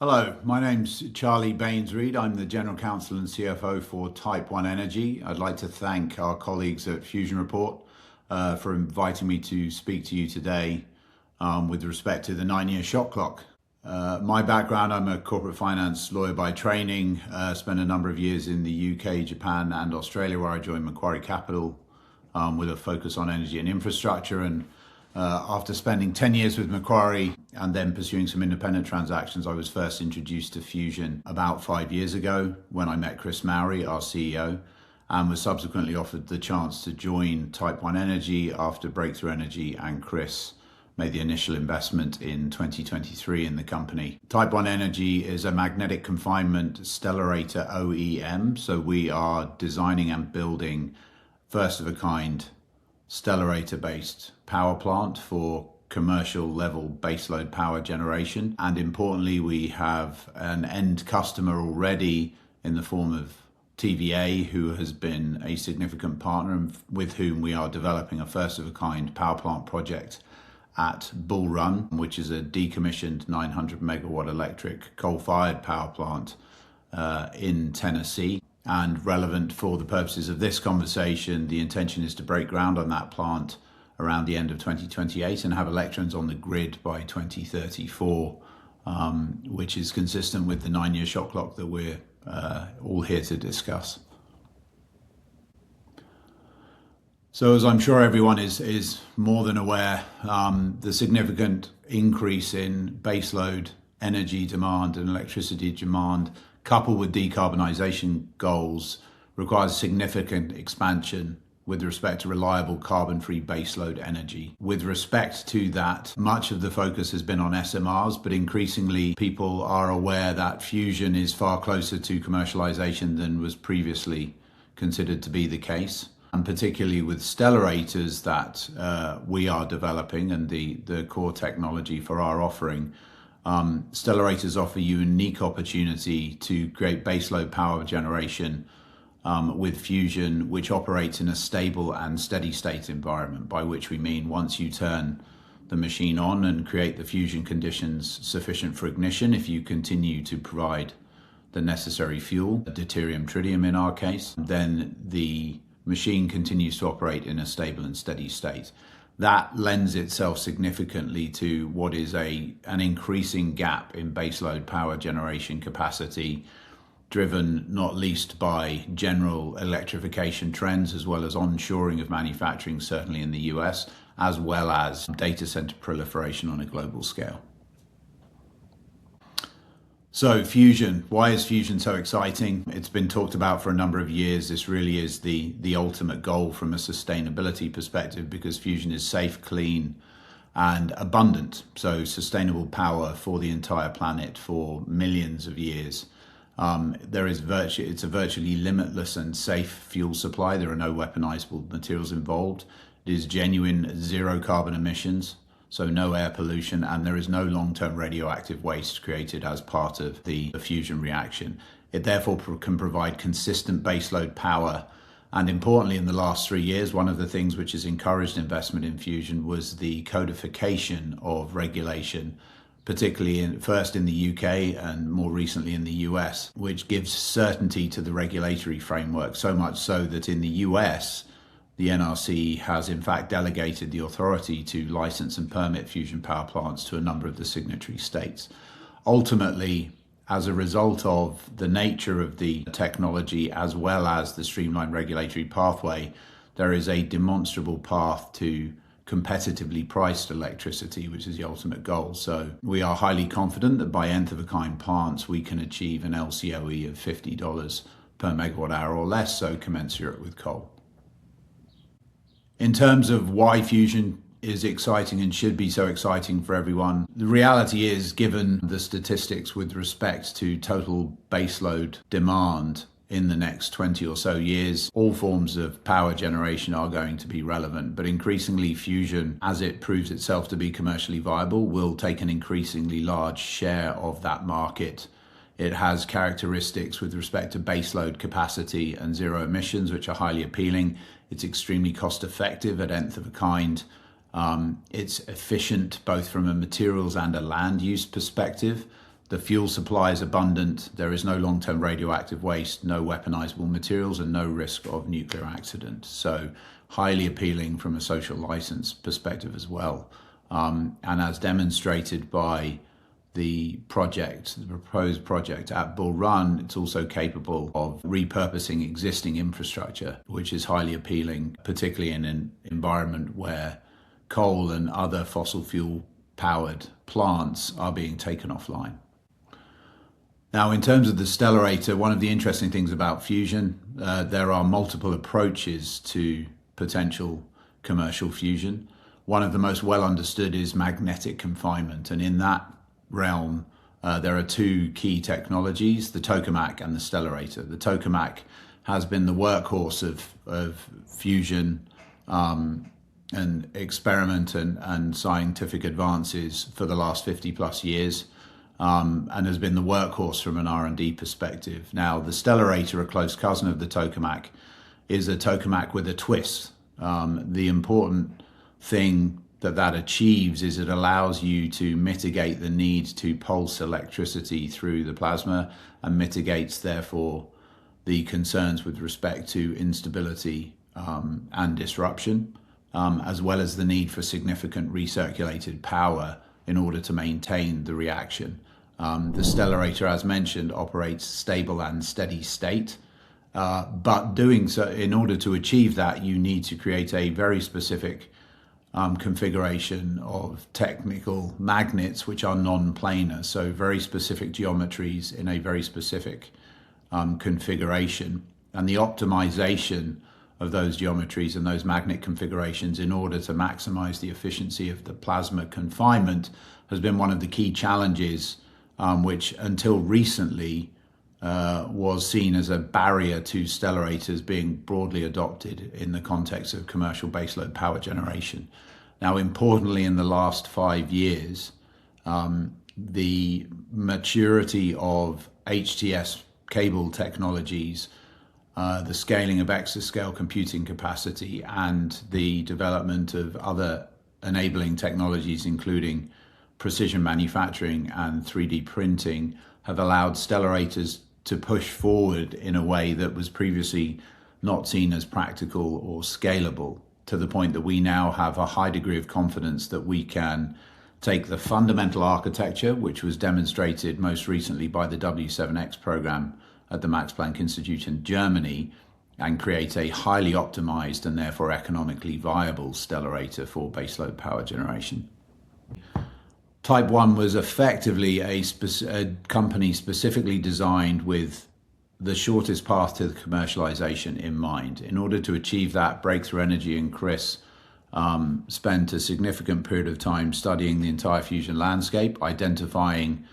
Hello, my name's Charlie Baynes-Reid. I'm the General Counsel and CFO for Type 1 Energy. I'd like to thank our colleagues at Fusion Report for inviting me to speak to you today with respect to the 9-year shot clock. My background, I'm a corporate finance lawyer by training, spent a number of years in the UK, Japan and Australia where I joined Macquarie Capital with a focus on energy and infrastructure. And after spending 10 years with Macquarie and then pursuing some independent transactions, I was first introduced to Fusion about 5 years ago when I met Chris Mowry, our CEO, and was subsequently offered the chance to join Type 1 Energy after Breakthrough Energy and Chris made the initial investment in 2023 in the company. Type 1 Energy is a magnetic confinement stellarator OEM, so we are designing and building first-of-a-kind stellarator-based power plant for commercial level baseload power generation. And importantly, we have an end customer already in the form of TVA, who has been a significant partner and with whom we are developing a first-of-a-kind power plant project at Bull Run, which is a decommissioned 900 megawatt electric coal-fired power plant in Tennessee. And relevant for the purposes of this conversation, the intention is to break ground on that plant around the end of 2028 and have electrons on the grid by 2034, which is consistent with the 9-year shot clock that we're all here to discuss. So as I'm sure everyone is more than aware, the significant increase in baseload energy demand and electricity demand coupled with decarbonisation goals requires significant expansion with respect to reliable carbon-free baseload energy. With respect to that, much of the focus has been on SMRs, but increasingly people are aware that fusion is far closer to commercialisation than was previously considered to be the case. And particularly with stellarators that we are developing and the core technology for our offering, stellarators offer you a unique opportunity to create baseload power generation with fusion, which operates in a stable and steady state environment, by which we mean once you turn the machine on and create the fusion conditions sufficient for ignition, if you continue to provide the necessary fuel, deuterium, tritium in our case, then the machine continues to operate in a stable and steady state. That lends itself significantly to what is an increasing gap in baseload power generation capacity, driven not least by general electrification trends, as well as onshoring of manufacturing, certainly in the US, as well as data center proliferation on a global scale. So fusion, why is fusion so exciting? It's been talked about for a number of years. This really is the ultimate goal from a sustainability perspective, because fusion is safe, clean, and abundant. So sustainable power for the entire planet for millions of years. It's a virtually limitless and safe fuel supply. There are no weaponizable materials involved. It is genuine zero carbon emissions, so no air pollution, and there is no long-term radioactive waste created as part of the fusion reaction. It therefore can provide consistent baseload power. And importantly, in the last 3 years, one of the things which has encouraged investment in fusion was the codification of regulation, particularly first in the UK and more recently in the US, which gives certainty to the regulatory framework, so much so that in the US, the NRC has in fact delegated the authority to license and permit fusion power plants to a number of the signatory states. Ultimately, as a result of the nature of the technology as well as the streamlined regulatory pathway, there is a demonstrable path to competitively priced electricity, which is the ultimate goal. So we are highly confident that by nth of a kind plants, we can achieve an LCOE of $50 per megawatt hour or less, so commensurate with coal. In terms of why fusion is exciting and should be so exciting for everyone, the reality is, given the statistics with respect to total baseload demand in the next 20 or so years, all forms of power generation are going to be relevant, but increasingly fusion, as it proves itself to be commercially viable, will take an increasingly large share of that market. It has characteristics with respect to baseload capacity and zero emissions, which are highly appealing. It's extremely cost effective at nth of a kind. It's efficient both from a materials and a land use perspective. The fuel supply is abundant. There is no long-term radioactive waste, no weaponizable materials, and no risk of nuclear accident. So highly appealing from a social license perspective as well. And as demonstrated by the proposed project at Bull Run, it's also capable of repurposing existing infrastructure, which is highly appealing, particularly in an environment where coal and other fossil fuel powered plants are being taken offline. Now, in terms of the stellarator, one of the interesting things about fusion, there are multiple approaches to potential commercial fusion. One of the most well understood is magnetic confinement, and in that realm, there are two key technologies, the tokamak and the stellarator. The tokamak has been the workhorse of fusion and experiment and scientific advances for the last 50 plus years, and has been the workhorse from an R&D perspective. Now, the stellarator, a close cousin of the tokamak, is a tokamak with a twist. The important thing that achieves is it allows you to mitigate the need to pulse electricity through the plasma, and mitigates therefore the concerns with respect to instability and disruption, as well as the need for significant recirculated power in order to maintain the reaction. The stellarator, as mentioned, operates stable and steady state, but doing so, in order to achieve that, you need to create a very specific configuration of technical magnets which are non-planar, so very specific geometries in a very specific configuration, and the optimization of those geometries and those magnet configurations in order to maximize the efficiency of the plasma confinement has been one of the key challenges, which until recently was seen as a barrier to stellarators being broadly adopted in the context of commercial baseload power generation. Now, importantly, in the last 5 years, the maturity of HTS cable technologies, the scaling of exascale computing capacity, and the development of other enabling technologies, including precision manufacturing and 3D printing, have allowed stellarators to push forward in a way that was previously not seen as practical or scalable, to the point that we now have a high degree of confidence that we can take the fundamental architecture, which was demonstrated most recently by the W7X program at the Max Planck Institute in Germany, and create a highly optimized and therefore economically viable stellarator for baseload power generation. Type 1 was effectively a company specifically designed with the shortest path to the commercialization in mind. In order to achieve that, Breakthrough Energy and Chris spent a significant period of time studying the entire fusion landscape, identifying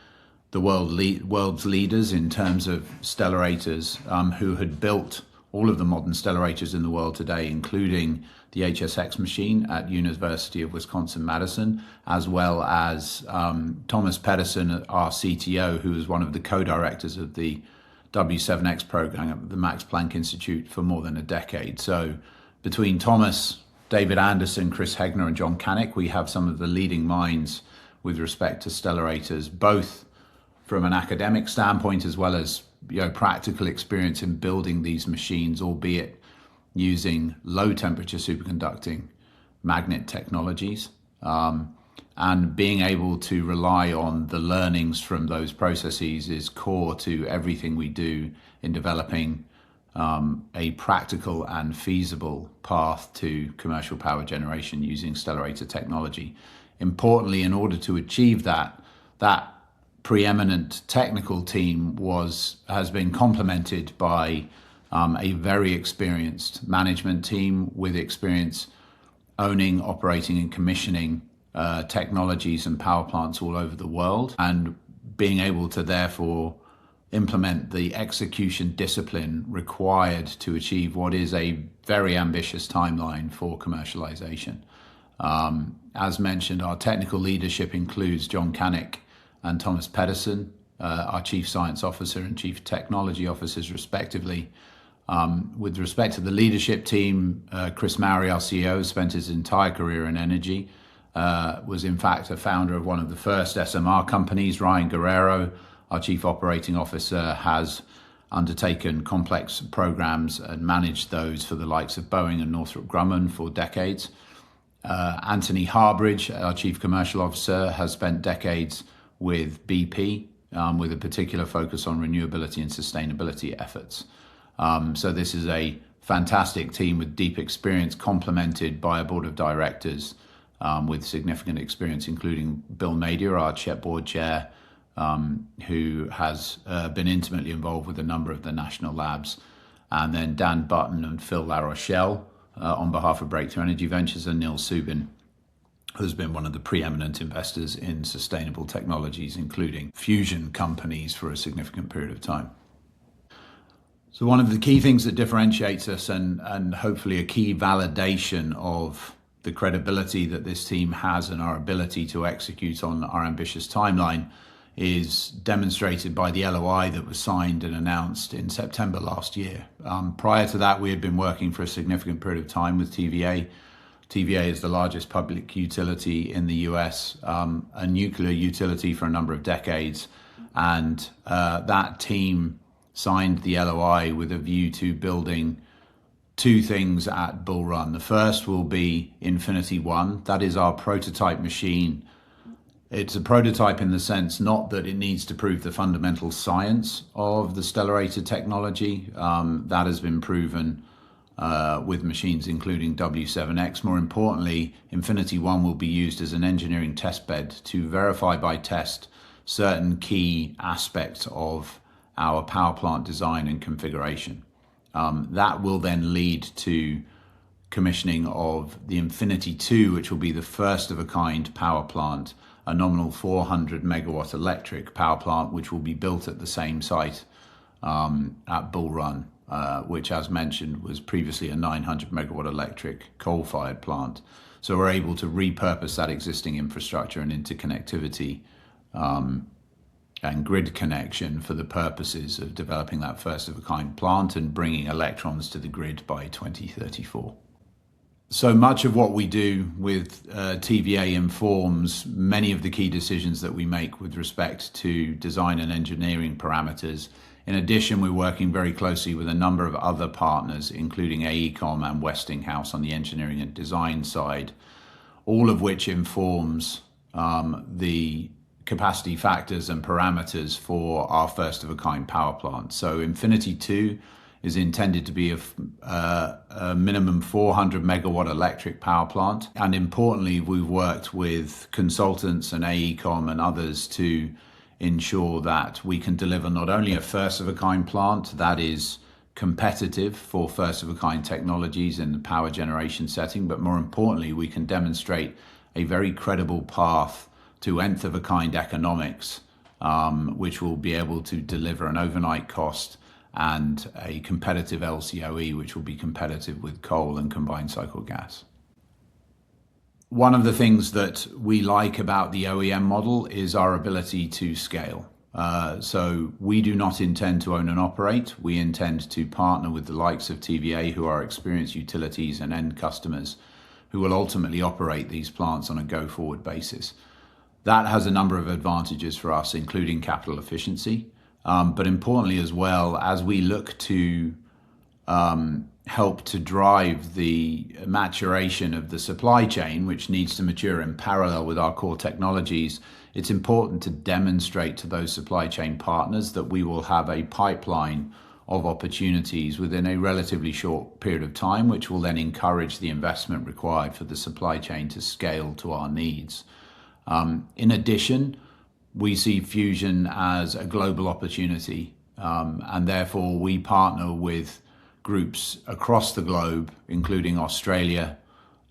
the world's leaders in terms of stellarators who had built all of the modern stellarators in the world today, including the HSX machine at University of Wisconsin-Madison, as well as Thomas Pedersen, our CTO, who was one of the co-directors of the W7X program at the Max Planck Institute for more than a decade. So between Thomas, David Anderson, Chris Hegner, and John Canick, we have some of the leading minds with respect to stellarators, both from an academic standpoint as well as practical experience in building these machines, albeit using low temperature superconducting magnet technologies, and being able to rely on the learnings from those processes is core to everything we do in developing a practical and feasible path to commercial power generation using stellarator technology. Importantly, in order to achieve that preeminent technical team has been complemented by a very experienced management team with experience owning, operating, and commissioning technologies and power plants all over the world, and being able to therefore implement the execution discipline required to achieve what is a very ambitious timeline for commercialization. As mentioned, our technical leadership includes John Canick and Thomas Pedersen, our Chief Science Officer and Chief Technology Officers, respectively. With respect to the leadership team, Chris Mowry, our CEO, spent his entire career in energy, was in fact a founder of one of the first SMR companies. Ryan Guerrero, our Chief Operating Officer, has undertaken complex programs and managed those for the likes of Boeing and Northrop Grumman for decades. Anthony Harbridge, our Chief Commercial Officer, has spent decades with BP, with a particular focus on renewability and sustainability efforts. So this is a fantastic team with deep experience, complemented by a board of directors with significant experience, including Bill Nadir, our board chair, who has been intimately involved with a number of the national labs, and then Dan Button and Phil LaRochelle on behalf of Breakthrough Energy Ventures, and Neil Subin, who's been one of the preeminent investors in sustainable technologies, including fusion companies, for a significant period of time. So one of the key things that differentiates us, and hopefully a key validation of the credibility that this team has and our ability to execute on our ambitious timeline, is demonstrated by the LOI that was signed and announced in September last year. Prior to that, we had been working for a significant period of time with TVA. TVA is the largest public utility in the US, a nuclear utility for a number of decades. And that team signed the LOI with a view to building two things at Bull Run. The first will be Infinity One. That is our prototype machine. It's a prototype in the sense not that it needs to prove the fundamental science of the stellarator technology. That has been proven with machines including W7X. More importantly, Infinity One will be used as an engineering test bed to verify by test certain key aspects of our power plant design and configuration. That will then lead to commissioning of the Infinity 2, which will be the first of a kind power plant, a nominal 400 megawatt electric power plant, which will be built at the same site at Bull Run, which, as mentioned, was previously a 900 megawatt electric coal-fired plant. So we're able to repurpose that existing infrastructure and interconnectivity and grid connection for the purposes of developing that first of a kind plant and bringing electrons to the grid by 2034. So much of what we do with TVA informs many of the key decisions that we make with respect to design and engineering parameters. In addition, we're working very closely with a number of other partners, including AECOM and Westinghouse on the engineering and design side, all of which informs the capacity factors and parameters for our first of a kind power plant. So Infinity 2 is intended to be a minimum 400 megawatt electric power plant. And importantly, we've worked with consultants and AECOM and others to ensure that we can deliver not only a first of a kind plant that is competitive for first of a kind technologies in the power generation setting, but more importantly, we can demonstrate a very credible path to nth of a kind economics, which will be able to deliver an overnight cost and a competitive LCOE, which will be competitive with coal and combined cycle gas. One of the things that we like about the OEM model is our ability to scale. So we do not intend to own and operate. We intend to partner with the likes of TVA, who are experienced utilities and end customers, who will ultimately operate these plants on a go-forward basis. That has a number of advantages for us, including capital efficiency. But importantly as well, as we look to help to drive the maturation of the supply chain, which needs to mature in parallel with our core technologies, it's important to demonstrate to those supply chain partners that we will have a pipeline of opportunities within a relatively short period of time, which will then encourage the investment required for the supply chain to scale to our needs. In addition, we see fusion as a global opportunity, and therefore we partner with groups across the globe, including Australia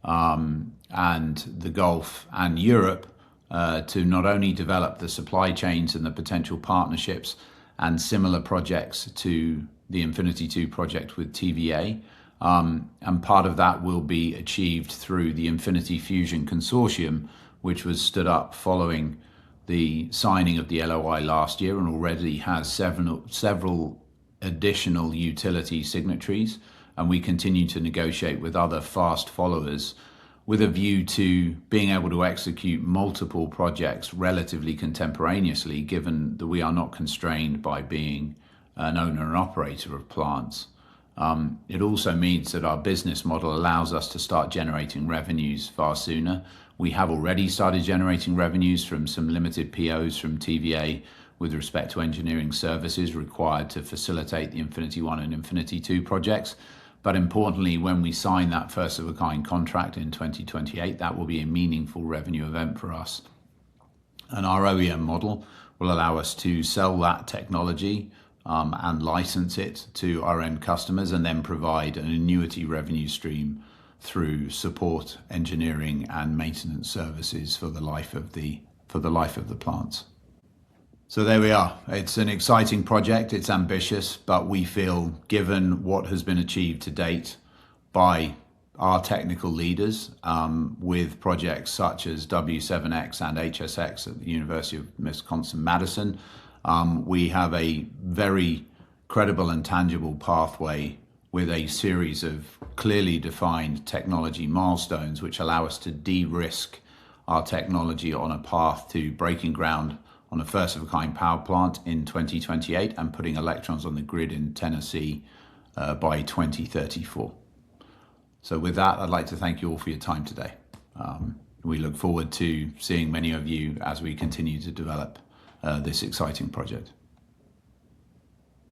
and the Gulf and Europe, to not only develop the supply chains and the potential partnerships and similar projects to the Infinity 2 project with TVA. And part of that will be achieved through the Infinity Fusion Consortium, which was stood up following the signing of the LOI last year and already has several additional utility signatories. And we continue to negotiate with other fast followers with a view to being able to execute multiple projects relatively contemporaneously, given that we are not constrained by being an owner and operator of plants. It also means that our business model allows us to start generating revenues far sooner. We have already started generating revenues from some limited POs from TVA with respect to engineering services required to facilitate the Infinity 1 and Infinity 2 projects. But importantly, when we sign that first of a kind contract in 2028, that will be a meaningful revenue event for us. And our OEM model will allow us to sell that technology and license it to our end customers, and then provide an annuity revenue stream through support, engineering, and maintenance services for the life of the plants. So there we are. It's an exciting project. It's ambitious, but we feel, given what has been achieved to date by our technical leaders with projects such as W7X and HSX at the University of Wisconsin-Madison, we have a very credible and tangible pathway with a series of clearly defined technology milestones which allow us to de-risk our technology on a path to breaking ground on a first-of-a-kind power plant in 2028 and putting electrons on the grid in Tennessee by 2034. So with that, I'd like to thank you all for your time today. We look forward to seeing many of you as we continue to develop this exciting project.